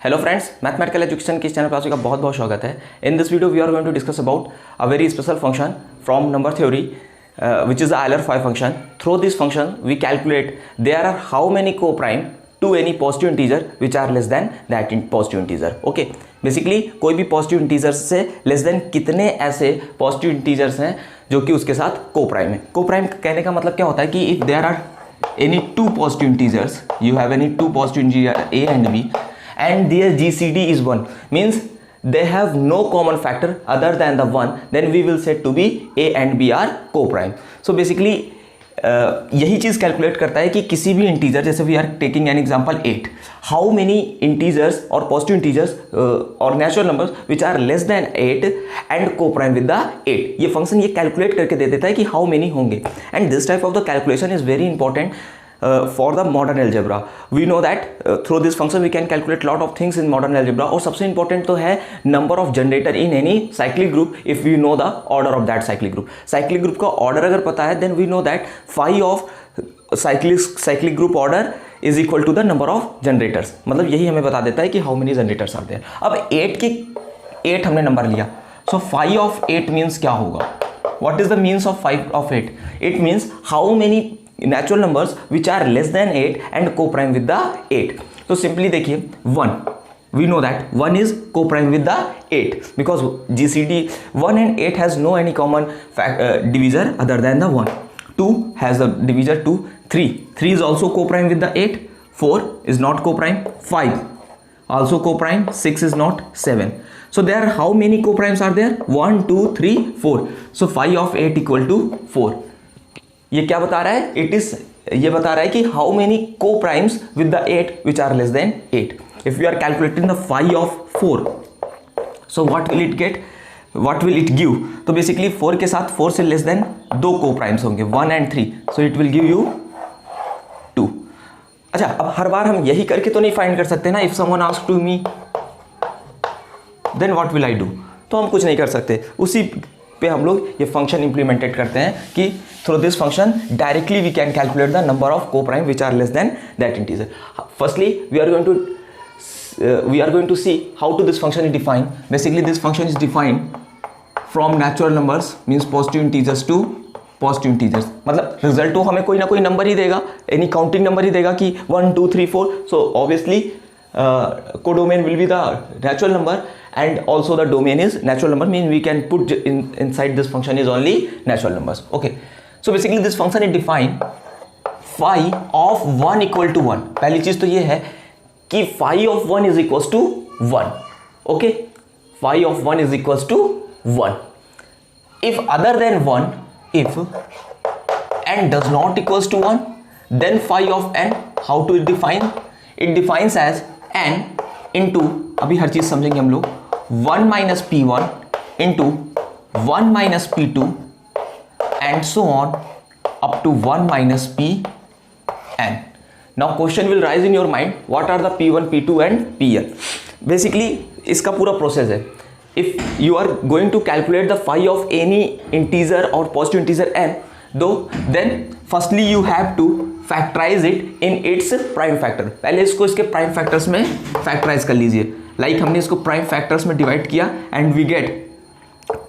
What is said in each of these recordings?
Hello friends, mathematical education के इस channel पर आपका बहुत बहुत स्वागत है। In this video we are going to discuss about a very special function from number theory which is the Euler-5 function. Through this function we calculate there are how many co-prime to any positive integer which are less than that in positive integer. Okay, basically कोई भी positive integers से less than कितने ऐसे positive integers हैं जो कि उसके साथ co-prime है। co-prime कहने का मतलब क्या होता है कि if there are any two positive integers, you have any two positive integers a and b and their GCD is 1 means they have no common factor other than the 1, then we will say to be a and b are co-prime. So basically यही चीज़ calculate करता है कि किसी भी integer, जैसे we are taking an example 8, how many integers और positive integers और natural numbers which are less than 8 and coprime with the 8। ये फंक्शन ये कैलकुलेट करके दे देता है कि हाउ मेनी होंगे, and this type of the calculation is very important for the modern algebra. We know that through this function we can calculate lot of things in modern algebra. और सबसे important तो है number of generator in any cyclic group if we know the order of that cyclic group. Cyclic group का order अगर पता है then we know that phi of cyclic group order is equal to the number of generators. मतलब यही हमें बता देता है कि how many generators are there. अब 8 हमने नंबर लिया, so phi of 8 means क्या होगा? What is the means of phi of 8? It means how many natural numbers which are less than 8 and co-prime with the 8. So simply देखिए 1, we know that 1 is co-prime with the 8 because GCD 1 and 8 has no any common divisor other than the 1. 2 has the divisor 2. 3 is also co-prime with the 8. 4 is not co-prime. 5 also co-prime. 6 is not. 7. So there how many co-primes are there? 1 2 3 4. So phi of 8 equal to 4. ये क्या बता रहा है? ये बता रहा है कि how many coprimes with the 8 which are less than 8. If you are calculating the phi of 4, so what will it give? तो बेसिकली 4 के साथ 4 से लेस देन 2 को प्राइम्स होंगे, 1 and 3, so it will give you 2. अच्छा, अब हर बार हम यही करके तो नहीं फाइंड कर सकते ना. If someone ask to me then what will I do, तो हम कुछ नहीं कर सकते. उसी पे हम लोग ये फंक्शन इंप्लीमेंटेड करते हैं कि through this function directly we can calculate the number of coprime which are less than that integer. Firstly we are going to see how to this function is defined. Basically this function is defined from natural numbers means positive integers to positive integers. मतलब result तो हमें कोई ना कोई number ही देगा, any counting number ही देगा कि 1 2 3 4. So obviously codomain will be the natural number and also the domain is natural number, means we can put inside this function is only natural numbers. Okay, so basically this function is defined phi of 1 equal to 1. पहली चीज तो ये है कि phi of 1 is equals to 1. Okay, phi of 1 is equals to 1. If other than 1, if n does not equals to 1, then phi of n, how to define? It defines as n into, अभी हर चीज समझेंगे हम लोग, 1 minus p1 into 1 minus p2 and so on up to 1 minus pn. Now question will rise in your mind, what are the p1 p2 and pn? Basically इसका पूरा process है. If you are going to calculate the phi of any integer or positive integer n, though then firstly you have to factorise it in its prime factor. पहले इसको इसके prime factors में factorise कर लीजिए. Like हमने इसको prime factors में divide किया and we get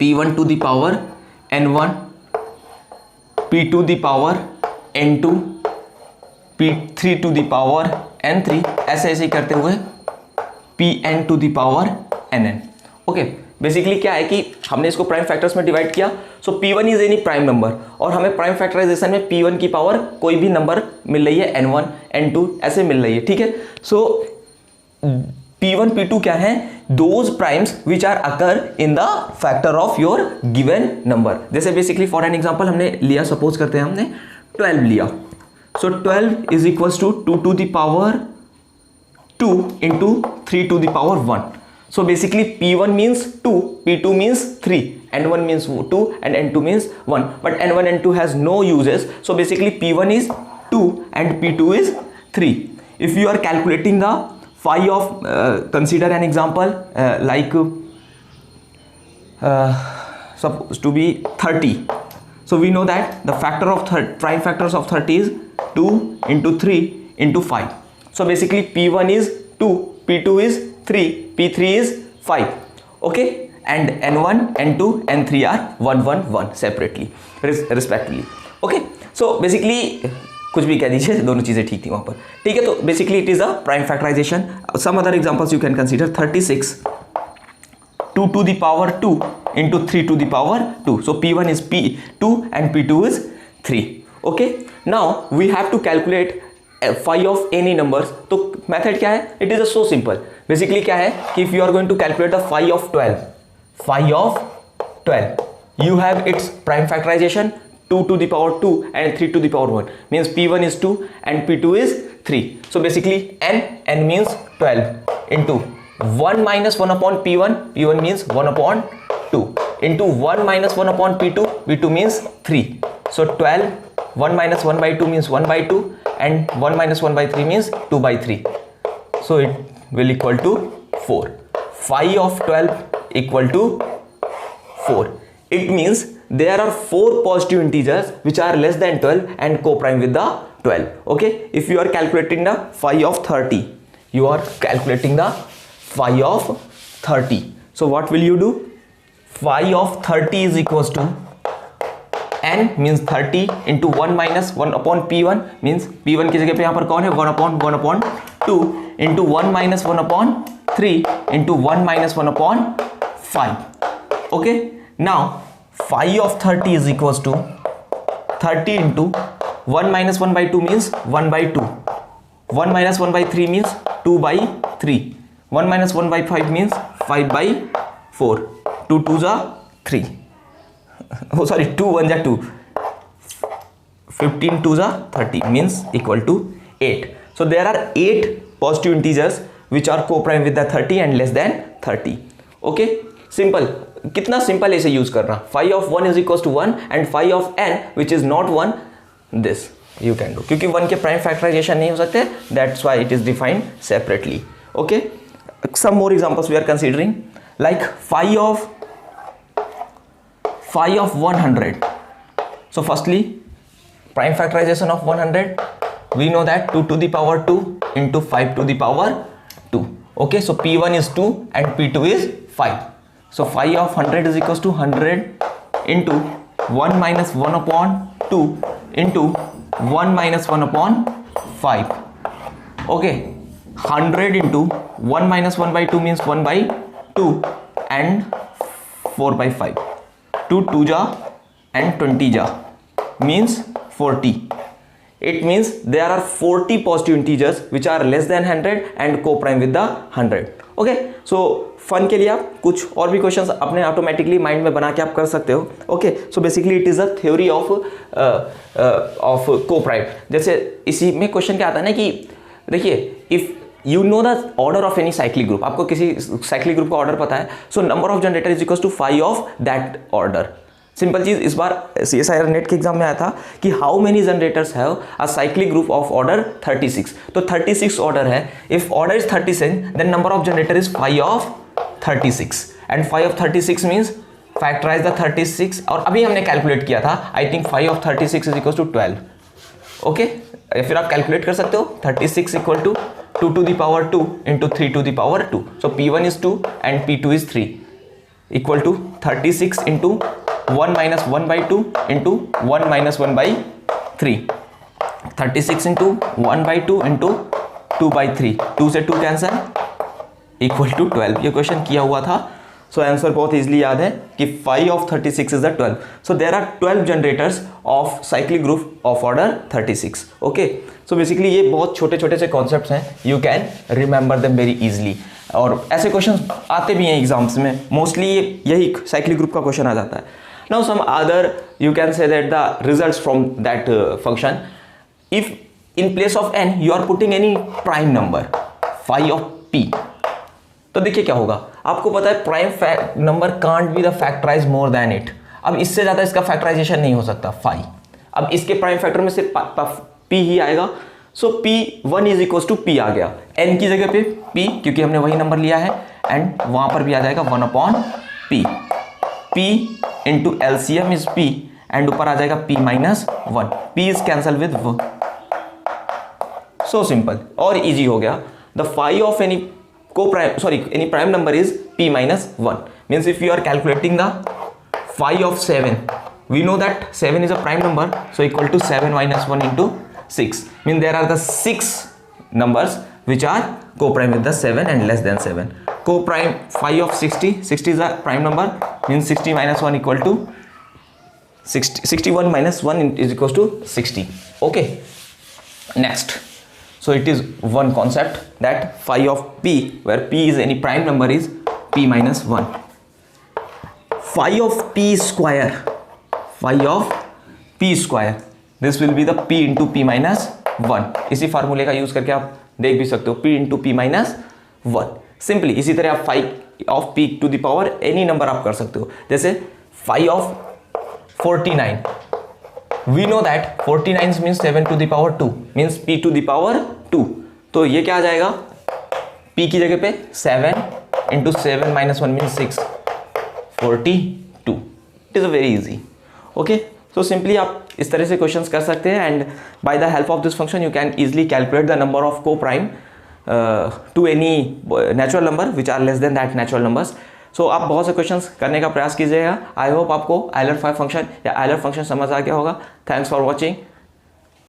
p1 to the power n1, p2 to the power n2, p3 to the power n3, ऐसे ऐसे ही करते हुए pn to the power nn. Okay, basically क्या है कि हमने इसको प्राइम फैक्टर्स में डिवाइड किया. सो p1 is any prime number और हमें प्राइम फैक्टराइजेशन में p1 की पावर कोई भी नंबर मिल रही है, n1 n2 ऐसे मिल रही है. ठीक है, सो p1 p2 क्या है? Those primes which are occur in the factor of your given number. जैसे बेसिकली फॉर एन एग्जांपल हमने लिया, सपोज करते हैं हमने 12 लिया. So 12 is equals to 2 to the power 2 into 3 to the power 1. So basically p1 means 2, p2 means 3, n1 means 2 and n2 means 1. But n1 and 2 has no uses. So basically p1 is 2 and p2 is 3. If you are calculating the phi of, consider an example like supposed to be 30. So we know that the factor of prime factors of 30 is 2 into 3 into 5. So basically p1 is 2, p2 is 3, P3 is 5. Okay, and N1, N2, N3 are 1, 1, 1 separately, respectively. Okay, so basically कुछ भी कह दीजिए, दोनों चीज़ें ठीक थी वहाँ पर. ठीक है, तो basically it is a prime factorisation. Some other examples you can consider. 36 2 to the power 2 into 3 to the power 2. So P1 is P2 and P2 is 3. Okay, now we have to calculate phi of any numbers. तो method क्या है? It is so simple. Basically क्या है कि if you are going to calculate the phi of 12, you have its prime factorization 2 to the power 2 and 3 to the power 1, means P1 is 2 and P2 is 3. So basically n means 12 into 1 minus 1 upon P1 means 1 upon 2 into 1 minus 1 upon P2 means 3. So 12, 1 minus 1 by 2 means 1 by 2 and 1 minus 1 by 3 means 2 by 3. So it will equal to 4. Phi of 12 equal to 4. It means there are 4 positive integers which are less than 12 and co-prime with the 12. Okay, if you are calculating the phi of 30, you are calculating the phi of 30. So what will you do? Phi of 30 is equals to n means 30 into 1 minus 1 upon P1 means P1 की जगह पे यहाँ पर कौन है? 1 upon 2 into 1 minus 1 upon 3 into 1 minus 1 upon 5. Okay, now phi of 30 is equals to 30 into 1 minus 1 by 2 means 1 by 2. 1 minus 1 by 3 means 2 by 3. 1 minus 1 by 5 means 5 by 4. 2 2s are 3. Oh sorry, 2 1s are 2. 15 2s are 30 means equal to 8. So there are 8 positive integers which are co-prime with the 30 and less than 30. Okay, simple. कितना simple इसे use करना. Phi of 1 is equals to 1 and phi of n which is not 1, this you can do. क्योंकि 1 के prime factorisation नहीं हो सकते, that's why it is defined separately. Okay, some more examples we are considering, like phi of 100. So firstly, prime factorization of 100, we know that 2 to the power 2 into 5 to the power 2. Okay, so P1 is 2 and P2 is 5. So phi of 100 is equals to 100 into 1 minus 1 upon 2 into 1 minus 1 upon 5. Okay, 100 into 1 minus 1 by 2 means 1 by 2 and 4 by 5. 2 2 ja and 20 ja means 40. It means there are 40 positive integers which are less than 100 and co-prime with the 100. Okay, so fun के लिए आप कुछ और भी questions अपने automatically mind में बना के आप कर सकते हो. Okay, so basically it is a theory of co-prime. जैसे इसी में क्वेश्चन क्या आता है ना कि देखिए, if you know the order of any cyclic group, आपको किसी साइक्लिक ग्रुप का ऑर्डर पता है, so number of generator is equals to phi of that order. Simple चीज इस बार CSIR नेट के एग्जाम में आया था कि how many generators have a cyclic group of order 36. तो 36 ऑर्डर है. If order is 36 then number of generator is phi of 36 and phi of 36 means factorise the 36. और अभी हमने कैलकुलेट किया था, I think phi of 36 is equal to 12. Okay, फिर आप calculate कर सकते हो. 36 equal to 2 to the power 2 into 3 to the power 2. So P1 is 2 and P2 is 3 equal to 36 into 1 minus 1 by 2 into 1 minus 1 by 3. 36 into 1 by 2 into 2 by 3. 2 से 2 cancel equal to 12. ये question किया हुआ था. So answer बहुत easily याद है कि phi of 36 is the 12. So there are 12 generators of cyclic group of order 36. Okay, so basically ये बहुत छोटे छोटे से कॉन्सेप्ट्स हैं, you can remember them very easily. और ऐसे क्वेश्चन आते भी हैं एग्जाम्स में, मोस्टली यही साइक्लिक ग्रुप का क्वेश्चन आ जाता है. Now some other you can say that the results from that function, if in place of n you are putting any prime number phi of p. तो देखिए क्या होगा, आपको पता है prime number can't be the factorise more than it. अब इससे ज़्यादा इसका फैक्टराइजेशन नहीं हो सकता फाई. अब इसके प्राइम फैक्टर में से p ही आएगा. So p1 is equal to p आ गया, n की जगह पे p क्योंकि हमने वही नंबर लिया है, एंड वहाँ पर भी आ जाएगा 1 upon p. p into LCM is p and ऊपर आ जाएगा p minus 1. p is cancel with 1. So simple और इजी हो गया. The phi of any any prime number is p minus 1. Means if you are calculating the phi of 7, we know that 7 is a prime number, so equal to 7 minus 1 into 6. Means there are the 6 numbers which are co-prime with the 7 and less than 7. Co-prime phi of 60 is a prime number, means 60 minus 1 equal to 61 minus 1 is equals to 60. Okay, next. So it is one concept that phi of p, where p is any prime number, is p minus 1. Phi of p square, this will be the p into p minus 1. इसी फार्मूले का use करके आप देख भी सकते हो, p into p minus 1. Simply इसी तरह आप phi of p to the power any number आप कर सकते हो. जैसे phi of 49, we know that 49 means 7 to the power 2, means p to the power 2. तो ये क्या आ जाएगा, p की जगह पे 7 into 7 minus 1 means 6, 42. It is very easy. Okay, so simply आप इस तरह से क्वेश्चंस कर सकते हैं, and by the help of this function you can easily calculate the number of co-prime to any natural number which are less than that natural numbers. So आप बहुत से क्वेश्चंस करने का प्रयास कीजिएगा. आई होप आपको आयलर 5 फंक्शन या Euler function समझ आ गया होगा. Thanks for watching.